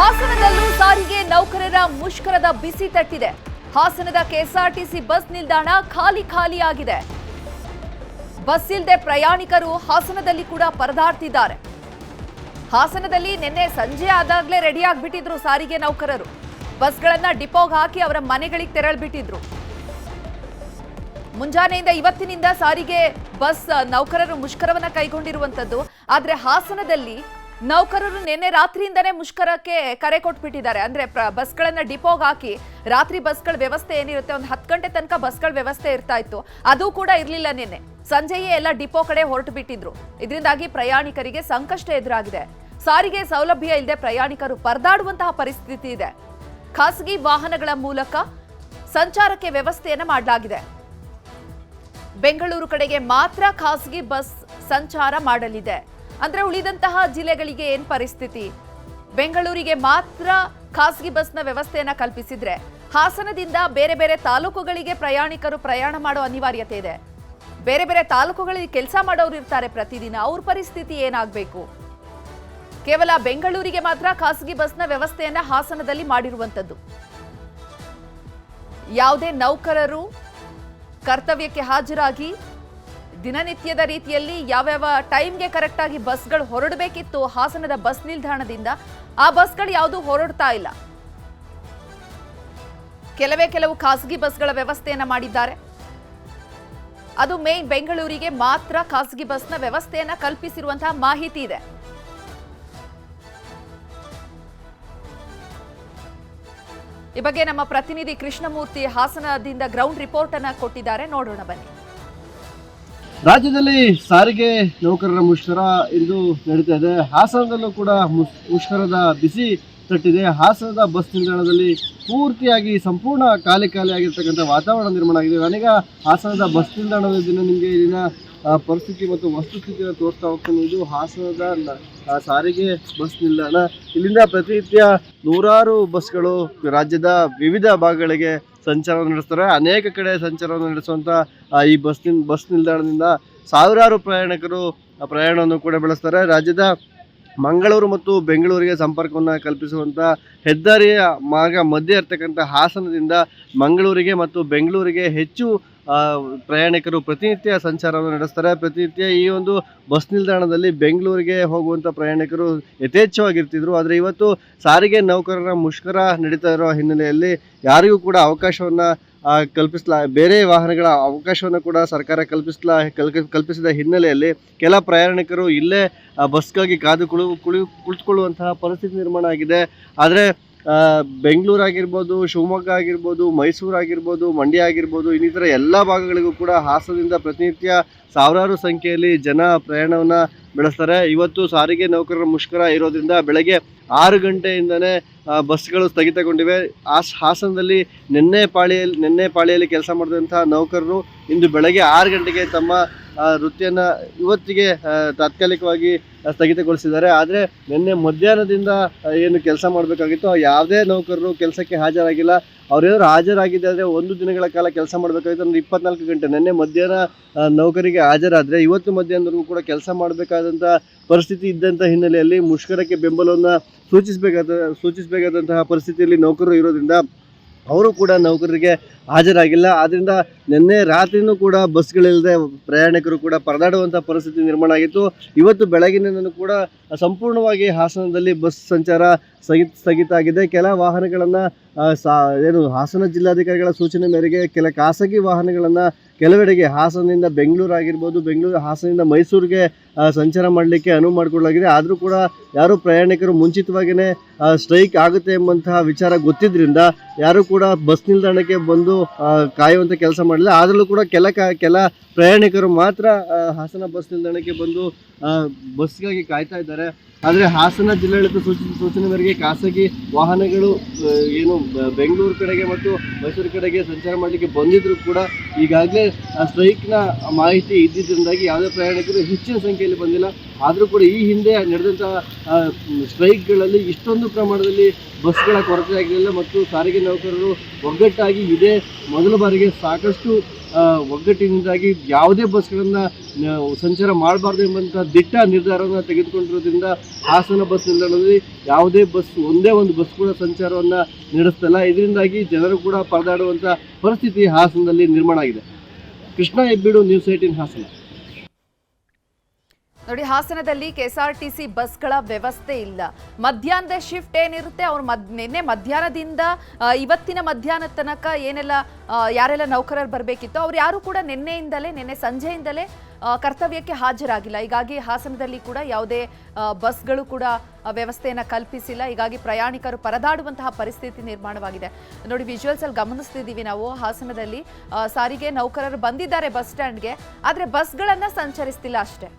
ಹಾಸನದಲ್ಲೂ ಸಾರಿಗೆ ನೌಕರರ ಮುಷ್ಕರದ ಬಿಸಿ ತಟ್ಟಿದೆ. ಹಾಸನದ ಕೆಎಸ್ಆರ್ಟಿಸಿ ಬಸ್ ನಿಲ್ದಾಣ ಖಾಲಿ ಆಗಿದೆ. ಬಸ್ ಇಲ್ಲದೆ ಪ್ರಯಾಣಿಕರು ಹಾಸನದಲ್ಲಿ ಕೂಡ ಪರದಾಡ್ತಿದ್ದಾರೆ. ಹಾಸನದಲ್ಲಿ ನಿನ್ನೆ ಸಂಜೆ ಆದಾಗಲೇ ರೆಡಿ ಆಗಿಬಿಟ್ಟಿದ್ರು ಸಾರಿಗೆ ನೌಕರರು. ಬಸ್ಗಳನ್ನ ಡಿಪೋಗೆ ಹಾಕಿ ಅವರ ಮನೆಗಳಿಗೆ ತೆರಳಿಬಿಟ್ಟಿದ್ರು. ಮುಂಜಾನೆಯಿಂದ ಇವತ್ತಿನಿಂದ ಸಾರಿಗೆ ಬಸ್ ನೌಕರರು ಮುಷ್ಕರವನ್ನ ಕೈಗೊಂಡಿರುವಂತದ್ದು. ಆದ್ರೆ ಹಾಸನದಲ್ಲಿ ನೌಕರರು ನಿನ್ನೆ ರಾತ್ರಿಯಿಂದನೇ ಮುಷ್ಕರಕ್ಕೆ ಕರೆ ಕೊಟ್ಬಿಟ್ಟಿದ್ದಾರೆ. ಅಂದ್ರೆ ಬಸ್ಗಳನ್ನ ಡಿಪೋಗೆ ಹಾಕಿ ರಾತ್ರಿ ಬಸ್ಗಳ ವ್ಯವಸ್ಥೆ ಏನಿರುತ್ತೆ, ಒಂದು 10 ಗಂಟೆ ತನಕ ಬಸ್ಗಳ ವ್ಯವಸ್ಥೆ ಇರ್ತಾ ಇತ್ತು, ಅದು ಕೂಡ ಇರಲಿಲ್ಲ. ನಿನ್ನೆ ಸಂಜೆಯೇ ಎಲ್ಲ ಡಿಪೋ ಕಡೆ ಹೊರಟು ಬಿಟ್ಟಿದ್ರು. ಇದರಿಂದಾಗಿ ಪ್ರಯಾಣಿಕರಿಗೆ ಸಂಕಷ್ಟ ಎದುರಾಗಿದೆ. ಸಾರಿಗೆ ಸೌಲಭ್ಯ ಇಲ್ಲದೆ ಪ್ರಯಾಣಿಕರು ಪರದಾಡುವಂತಹ ಪರಿಸ್ಥಿತಿ ಇದೆ. ಖಾಸಗಿ ವಾಹನಗಳ ಮೂಲಕ ಸಂಚಾರಕ್ಕೆ ವ್ಯವಸ್ಥೆಯನ್ನ ಮಾಡಲಾಗಿದೆ. ಬೆಂಗಳೂರು ಕಡೆಗೆ ಮಾತ್ರ ಖಾಸಗಿ ಬಸ್ ಸಂಚಾರ ಮಾಡಲಿದೆ. ಅಂದ್ರೆ ಉಳಿದಂತಹ ಜಿಲ್ಲೆಗಳಿಗೆ ಏನ್ ಪರಿಸ್ಥಿತಿ? ಬೆಂಗಳೂರಿಗೆ ಮಾತ್ರ ಖಾಸಗಿ ಬಸ್ನ ವ್ಯವಸ್ಥೆಯನ್ನ ಕಲ್ಪಿಸಿದ್ರೆ ಹಾಸನದಿಂದ ಬೇರೆ ಬೇರೆ ತಾಲೂಕುಗಳಿಗೆ ಪ್ರಯಾಣಿಕರು ಪ್ರಯಾಣ ಮಾಡೋ ಅನಿವಾರ್ಯತೆ ಇದೆ. ಬೇರೆ ಬೇರೆ ತಾಲೂಕುಗಳಲ್ಲಿ ಕೆಲಸ ಮಾಡೋರು ಇರ್ತಾರೆ ಪ್ರತಿದಿನ, ಅವ್ರ ಪರಿಸ್ಥಿತಿ ಏನಾಗಬೇಕು? ಕೇವಲ ಬೆಂಗಳೂರಿಗೆ ಮಾತ್ರ ಖಾಸಗಿ ಬಸ್ನ ವ್ಯವಸ್ಥೆಯನ್ನ ಹಾಸನದಲ್ಲಿ ಮಾಡಿರುವಂತದ್ದು. ಯಾವುದೇ ನೌಕರರು ಕರ್ತವ್ಯಕ್ಕೆ ಹಾಜರಾಗಿ ದಿನನಿತ್ಯದ ರೀತಿಯಲ್ಲಿ ಯಾವ್ಯಾವ ಟೈಮ್ಗೆ ಕರೆಕ್ಟ್ ಆಗಿ ಬಸ್ಗಳು ಹೊರಡಬೇಕಿತ್ತು ಹಾಸನದ ಬಸ್ ನಿಲ್ದಾಣದಿಂದ, ಆ ಬಸ್ಗಳು ಯಾವುದು ಹೊರಡ್ತಾ ಇಲ್ಲ. ಕೆಲವು ಖಾಸಗಿ ಬಸ್ಗಳ ವ್ಯವಸ್ಥೆಯನ್ನ ಮಾಡಿದ್ದಾರೆ. ಅದು ಮೇನ್ ಬೆಂಗಳೂರಿಗೆ ಮಾತ್ರ ಖಾಸಗಿ ಬಸ್ನ ವ್ಯವಸ್ಥೆಯನ್ನ ಕಲ್ಪಿಸಿರುವಂತಹ ಮಾಹಿತಿ ಇದೆ. ಈ ಬಗ್ಗೆ ನಮ್ಮ ಪ್ರತಿನಿಧಿ ಕೃಷ್ಣಮೂರ್ತಿ ಹಾಸನದಿಂದ ಗ್ರೌಂಡ್ ರಿಪೋರ್ಟ್ ಅನ್ನ ಕೊಟ್ಟಿದ್ದಾರೆ, ನೋಡೋಣ ಬನ್ನಿ. ರಾಜ್ಯದಲ್ಲಿ ಸಾರಿಗೆ ನೌಕರರ ಮುಷ್ಕರ ಇಂದು ನಡೀತಾ ಇದೆ. ಹಾಸನದಲ್ಲೂ ಕೂಡ ಮುಷ್ಕರದ ಬಿಸಿ ತಟ್ಟಿದೆ. ಹಾಸನದ ಬಸ್ ನಿಲ್ದಾಣದಲ್ಲಿ ಪೂರ್ತಿಯಾಗಿ ಸಂಪೂರ್ಣ ಖಾಲಿ ಆಗಿರ್ತಕ್ಕಂಥ ವಾತಾವರಣ ನಿರ್ಮಾಣ ಆಗಿದೆ. ನಾನೀಗ ಹಾಸನದ ಬಸ್ ನಿಲ್ದಾಣದ ನಿಮಗೆ ಇಲ್ಲಿನ ಪರಿಸ್ಥಿತಿ ಮತ್ತು ವಸ್ತುಸ್ಥಿತಿಯನ್ನು ತೋರಿಸ್ತಾ ಹೋಗ್ತೀನಿ. ಇದು ಹಾಸನದ ಸಾರಿಗೆ ಬಸ್ ನಿಲ್ದಾಣ. ಇಲ್ಲಿಂದ ಪ್ರತಿನಿತ್ಯ ನೂರಾರು ಬಸ್ಗಳು ರಾಜ್ಯದ ವಿವಿಧ ಭಾಗಗಳಿಗೆ ಸಂಚಾರವನ್ನು ನಡೆಸ್ತಾರೆ. ಅನೇಕ ಕಡೆ ಸಂಚಾರವನ್ನು ನಡೆಸುವಂಥ ಈ ಬಸ್ ನಿಲ್ದಾಣದಿಂದ ಸಾವಿರಾರು ಪ್ರಯಾಣಿಕರು ಪ್ರಯಾಣವನ್ನು ಕೂಡ ಬೆಳೆಸ್ತಾರೆ. ರಾಜ್ಯದ ಮಂಗಳೂರು ಮತ್ತು ಬೆಂಗಳೂರಿಗೆ ಸಂಪರ್ಕವನ್ನು ಕಲ್ಪಿಸುವಂಥ ಹೆದ್ದಾರಿಯ ಮಾರ್ಗ ಮಧ್ಯೆ ಇರ್ತಕ್ಕಂಥ ಹಾಸನದಿಂದ ಮಂಗಳೂರಿಗೆ ಮತ್ತು ಬೆಂಗಳೂರಿಗೆ ಹೆಚ್ಚು ಪ್ರಯಾಣಿಕರು ಪ್ರತಿನಿತ್ಯ ಸಂಚಾರವನ್ನು ನಡೆಸ್ತಾರೆ. ಪ್ರತಿನಿತ್ಯ ಈ ಒಂದು ಬಸ್ ನಿಲ್ದಾಣದಲ್ಲಿ ಬೆಂಗಳೂರಿಗೆ ಹೋಗುವಂಥ ಪ್ರಯಾಣಿಕರು ಯಥೇಚ್ಛವಾಗಿರ್ತಿದ್ರು. ಆದರೆ ಇವತ್ತು ಸಾರಿಗೆ ನೌಕರರ ಮುಷ್ಕರ ನಡೀತಾ ಇರೋ ಹಿನ್ನೆಲೆಯಲ್ಲಿ ಯಾರಿಗೂ ಕೂಡ ಅವಕಾಶವನ್ನು ಬೇರೆ ವಾಹನಗಳ ಅವಕಾಶವನ್ನು ಕೂಡ ಸರ್ಕಾರ ಕಲ್ಪಿಸಿದ ಹಿನ್ನೆಲೆಯಲ್ಲಿ ಕೆಲ ಪ್ರಯಾಣಿಕರು ಇಲ್ಲೇ ಬಸ್ಗಾಗಿ ಕಾದು ಕುಳಿತುಕೊಳ್ಳುವಂತಹ ಪರಿಸ್ಥಿತಿ ನಿರ್ಮಾಣ ಆಗಿದೆ. ಆದರೆ ಬೆಂಗಳೂರು ಆಗಿರ್ಬೋದು, ಶಿವಮೊಗ್ಗ ಆಗಿರ್ಬೋದು, ಮೈಸೂರು ಆಗಿರ್ಬೋದು, ಮಂಡ್ಯ ಆಗಿರ್ಬೋದು, ಇನ್ನಿತರ ಎಲ್ಲ ಭಾಗಗಳಿಗೂ ಕೂಡ ಹಾಸನದಿಂದ ಪ್ರತಿನಿತ್ಯ ಸಾವಿರಾರು ಸಂಖ್ಯೆಯಲ್ಲಿ ಜನ ಪ್ರಯಾಣವನ್ನು ಬೆಳೆಸ್ತಾರೆ. ಇವತ್ತು ಸಾರಿಗೆ ನೌಕರರ ಮುಷ್ಕರ ಇರೋದ್ರಿಂದ ಬೆಳಗ್ಗೆ 6 ಗಂಟೆಯಿಂದನೇ ಬಸ್ಗಳು ಸ್ಥಗಿತಗೊಂಡಿವೆ. ಹಾಸನದಲ್ಲಿ ನಿನ್ನೆ ಪಾಳಿಯಲ್ಲಿ ಕೆಲಸ ಮಾಡಿದಂಥ ನೌಕರರು ಇಂದು ಬೆಳಗ್ಗೆ 6 ಗಂಟೆಗೆ ತಮ್ಮ ವೃತ್ತಿಯನ್ನು ಇವತ್ತಿಗೆ ತಾತ್ಕಾಲಿಕವಾಗಿ ಸ್ಥಗಿತಗೊಳಿಸಿದ್ದಾರೆ. ಆದರೆ ನಿನ್ನೆ ಮಧ್ಯಾಹ್ನದಿಂದ ಏನು ಕೆಲಸ ಮಾಡಬೇಕಾಗಿತ್ತು ಯಾವುದೇ ನೌಕರರು ಕೆಲಸಕ್ಕೆ ಹಾಜರಾಗಿಲ್ಲ. ಅವರೇನಾದ್ರು ಹಾಜರಾಗಿದೆ ಆದರೆ 1 ದಿನಗಳ ಕಾಲ ಕೆಲಸ ಮಾಡಬೇಕಾಗಿತ್ತು. ಅಂದರೆ 24 ಗಂಟೆ. ನಿನ್ನೆ ಮಧ್ಯಾಹ್ನ ನೌಕರಿಗೆ ಹಾಜರಾದರೆ ಇವತ್ತು ಮಧ್ಯಾಹ್ನದವರೆಗೂ ಕೂಡ ಕೆಲಸ ಮಾಡಬೇಕಾದಂಥ ಪರಿಸ್ಥಿತಿ ಇದ್ದಂಥ ಹಿನ್ನೆಲೆಯಲ್ಲಿ ಮುಷ್ಕರಕ್ಕೆ ಬೆಂಬಲವನ್ನು ಸೂಚಿಸಬೇಕಾದಂತಹ ಪರಿಸ್ಥಿತಿಯಲ್ಲಿ ನೌಕರರು ಇರೋದ್ರಿಂದ ಅವರು ಕೂಡ ನೌಕರರಿಗೆ ಹಾಜರಾಗಿಲ್ಲ. ಆದ್ದರಿಂದ ನಿನ್ನೆ ರಾತ್ರಿನೂ ಕೂಡ ಬಸ್ಗಳಿಲ್ಲದೆ ಪ್ರಯಾಣಿಕರು ಕೂಡ ಪರದಾಡುವಂಥ ಪರಿಸ್ಥಿತಿ ನಿರ್ಮಾಣ ಆಗಿತ್ತು. ಇವತ್ತು ಬೆಳಗಿನಿಂದಲೂ ಕೂಡ ಸಂಪೂರ್ಣವಾಗಿ ಹಾಸನದಲ್ಲಿ ಬಸ್ ಸಂಚಾರ ಸ್ಥಗಿತ ಆಗಿದೆ. ಕೆಲ ವಾಹನಗಳನ್ನು ಹಾಸನ ಜಿಲ್ಲಾಧಿಕಾರಿಗಳ ಸೂಚನೆ ಮೇರೆಗೆ ಕೆಲ ಖಾಸಗಿ ವಾಹನಗಳನ್ನು ಕೆಲವೆಡೆಗೆ ಹಾಸನದಿಂದ ಬೆಂಗಳೂರು ಆಗಿರ್ಬೋದು, ಹಾಸನದಿಂದ ಮೈಸೂರಿಗೆ ಸಂಚಾರ ಮಾಡಲಿಕ್ಕೆ ಅನುವು ಮಾಡಿಕೊಡಲಾಗಿದೆ. ಆದರೂ ಕೂಡ ಯಾರು ಪ್ರಯಾಣಿಕರು ಮುಂಚಿತವಾಗಿಯೇ ಸ್ಟ್ರೈಕ್ ಆಗುತ್ತೆ ಎಂಬಂತಹ ವಿಚಾರ ಗೊತ್ತಿದ್ದರಿಂದ ಯಾರು ಕೂಡ ಬಸ್ ನಿಲ್ದಾಣಕ್ಕೆ ಬಂದು ಕಾಯುವಂಥ ಕೆಲಸ ಮಾಡಲಿಲ್ಲ. ಆದರೂ ಕೂಡ ಕೆಲ ಪ್ರಯಾಣಿಕರು ಮಾತ್ರ ಹಾಸನ ಬಸ್ ನಿಲ್ದಾಣಕ್ಕೆ ಬಂದು ಬಸ್ಗಾಗಿ ಕಾಯ್ತಾ ಇದ್ದಾರೆ. ಆದರೆ ಹಾಸನ ಜಿಲ್ಲಾಡಳಿತ ಸೂಚನೆ ಮೇರೆಗೆ ಖಾಸಗಿ ವಾಹನಗಳು ಏನು ಬೆಂಗಳೂರು ಕಡೆಗೆ ಮತ್ತು ಮೈಸೂರು ಕಡೆಗೆ ಸಂಚಾರ ಮಾಡಲಿಕ್ಕೆ ಬಂದಿದ್ದರೂ ಕೂಡ ಈಗಾಗಲೇ ಸ್ಟ್ರೈಕ್ನ ಮಾಹಿತಿ ಇದ್ದಿದ್ದರಿಂದಾಗಿ ಯಾವುದೇ ಪ್ರಯಾಣಿಕರು ಹೆಚ್ಚಿನ ಸಂಖ್ಯೆಯಲ್ಲಿ ಬಂದಿಲ್ಲ. ಆದರೂ ಕೂಡ ಈ ಹಿಂದೆ ನಡೆದಂಥ ಸ್ಟ್ರೈಕ್ಗಳಲ್ಲಿ ಇಷ್ಟೊಂದು ಪ್ರಮಾಣದಲ್ಲಿ ಬಸ್ಗಳ ಕೊರತೆ ಆಗಲಿಲ್ಲ ಮತ್ತು ಸಾರಿಗೆ ನೌಕರರು ಒಗ್ಗಟ್ಟಾಗಿ ಇದೇ ಮೊದಲ ಬಾರಿಗೆ ಸಾಕಷ್ಟು ಒಗ್ಗಟ್ಟಿನಿಂದಾಗಿ ಯಾವುದೇ ಬಸ್ಗಳನ್ನು ಸಂಚಾರ ಮಾಡಬಾರ್ದು ಎಂಬಂಥ ದಿಟ್ಟ ನಿರ್ಧಾರವನ್ನು ತೆಗೆದುಕೊಂಡಿರೋದ್ರಿಂದ ಹಾಸನ ಬಸ್ ನಿಲ್ದಾಣದಲ್ಲಿ ಯಾವುದೇ ಬಸ್ ಒಂದೇ ಒಂದು ಬಸ್ ಕೂಡ ಸಂಚಾರವನ್ನು ನಡೆಸ್ತಿಲ್ಲ. ಇದರಿಂದಾಗಿ ಜನರು ಕೂಡ ಪರದಾಡುವಂಥ ಪರಿಸ್ಥಿತಿ ಹಾಸನದಲ್ಲಿ ನಿರ್ಮಾಣ ಆಗಿದೆ. ಕೃಷ್ಣ ಹೆಬ್ಬೀಡು, ನ್ಯೂಸ್ 18 ಹಾಸನ. ನೋಡಿ, ಹಾಸನದಲ್ಲಿ ಕೆಎಸ್ಆರ್ಟಿಸಿ ಬಸ್ಗಳ ವ್ಯವಸ್ಥೆ ಇಲ್ಲ. ಮಧ್ಯಾಹ್ನದ ಶಿಫ್ಟ್ ಏನಿರುತ್ತೆ ಅವ್ರು ನಿನ್ನೆ ಮಧ್ಯಾಹ್ನದಿಂದ ಇವತ್ತಿನ ಮಧ್ಯಾಹ್ನ ತನಕ ಏನೆಲ್ಲ ಯಾರೆಲ್ಲ ನೌಕರರು ಬರಬೇಕಿತ್ತು ಅವ್ರು ಯಾರು ಕೂಡ ನಿನ್ನೆ ಸಂಜೆಯಿಂದಲೇ ಕರ್ತವ್ಯಕ್ಕೆ ಹಾಜರಾಗಿಲ್ಲ. ಹೀಗಾಗಿ ಹಾಸನದಲ್ಲಿ ಕೂಡ ಯಾವುದೇ ಬಸ್ಗಳು ಕೂಡ ವ್ಯವಸ್ಥೆಯನ್ನು ಕಲ್ಪಿಸಿಲ್ಲ. ಹೀಗಾಗಿ ಪ್ರಯಾಣಿಕರು ಪರದಾಡುವಂತಹ ಪರಿಸ್ಥಿತಿ ನಿರ್ಮಾಣವಾಗಿದೆ. ನೋಡಿ, ವಿಜುವಲ್ಸ್ ಅಲ್ಲಿ ಗಮನಿಸ್ತಿದ್ದೀವಿ ನಾವು. ಹಾಸನದಲ್ಲಿ ಸಾರಿಗೆ ನೌಕರರು ಬಂದಿದ್ದಾರೆ ಬಸ್ ಸ್ಟ್ಯಾಂಡ್ಗೆ, ಆದರೆ ಬಸ್ಗಳನ್ನು ಸಂಚರಿಸ್ತಿಲ್ಲ ಅಷ್ಟೇ.